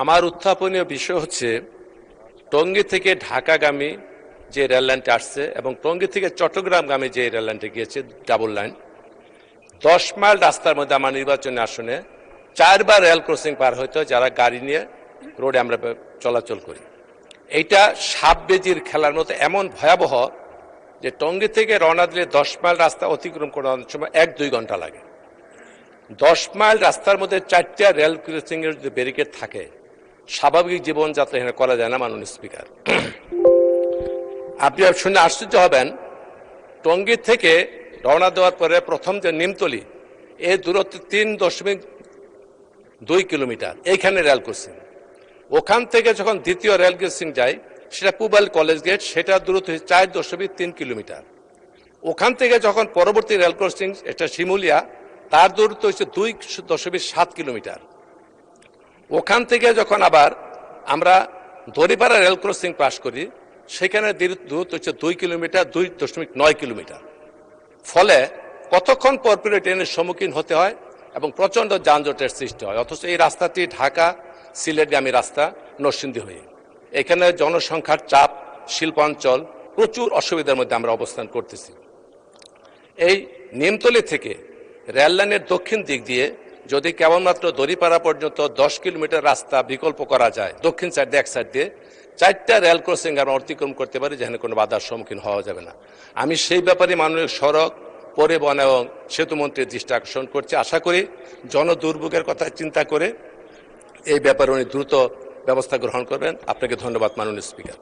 আমার উত্থাপনীয় বিষয় হচ্ছে টঙ্গী থেকে ঢাকাগামী যে রেল লাইনটা আসছে এবং টঙ্গী থেকে চট্টগ্রামগামী যে রেল লাইনটা গিয়েছে ডাবল লাইন 10 মাইল রাস্তার মধ্যে আমার নির্বাচনী আসনে 4বার রেল ক্রসিং পার হইতো যারা গাড়ি নিয়ে রোডে আমরা চলাচল করি। এইটা সাপ বেজির খেলার মতো এমন ভয়াবহ যে টঙ্গী থেকে রওনা দিলে 10 মাইল রাস্তা অতিক্রম করার সময় 1-2 ঘন্টা লাগে। 10 মাইল রাস্তার মধ্যে 4টা রেল ক্রসিং এর যদি ব্যারিকেড থাকে স্বাভাবিক জীবনযাত্রা এখানে করা যায় না। মাননীয় স্পিকার, আপনি শুনে আশ্চর্য হবেন, টঙ্গী থেকে রওনা দেওয়ার পরে প্রথম যে নিমতলি এর দূরত্ব 3.2 কিলোমিটার, এইখানে রেল ক্রসিং। ওখান থেকে যখন দ্বিতীয় রেল ক্রসিং যায় সেটা পুবাইল কলেজ গেট, সেটা দূরত্ব 4.3 কিলোমিটার। ওখান থেকে যখন পরবর্তী রেল ক্রসিং এটা শিমুলিয়া, তার দূরত্ব হচ্ছে 2.7 কিলোমিটার। ওখান থেকে যখন আবার আমরা দড়িপাড়া রেল ক্রসিং পাস করি সেখানে দূরত্ব হচ্ছে 2 কিলোমিটার, 2.9 কিলোমিটার। ফলে কতক্ষণ পর ট্রেনের সম্মুখীন হতে হয় এবং প্রচণ্ড যানজটের সৃষ্টি হয়। অথচ এই রাস্তাটি ঢাকা সিলেটগামী রাস্তা নরসিংদী হয়ে, এখানে জনসংখ্যার চাপ, শিল্পাঞ্চল, প্রচুর অসুবিধার মধ্যে আমরা অবস্থান করতেছি। এই নিমতলি থেকে রেল লাইনের দক্ষিণ দিক দিয়ে যদি কেবলমাত্র দড়িপাড়া পর্যন্ত 10 কিলোমিটার রাস্তা বিকল্প করা যায়, দক্ষিণ সাইড দিয়ে এক সাইড দিয়ে 4টা রেল ক্রসিং আমরা অতিক্রম করতে পারি যেখানে কোনো বাধার সম্মুখীন হওয়া যাবে না। আমি সেই ব্যাপারে মাননীয় সড়ক, পরিবহন এবং সেতু মন্ত্রীর দৃষ্টি আকর্ষণ করছি। আশা করি জনদুর্ভোগের কথা চিন্তা করে এই ব্যাপারে উনি দ্রুত ব্যবস্থা গ্রহণ করবেন। আপনাকে ধন্যবাদ মাননীয় স্পিকার।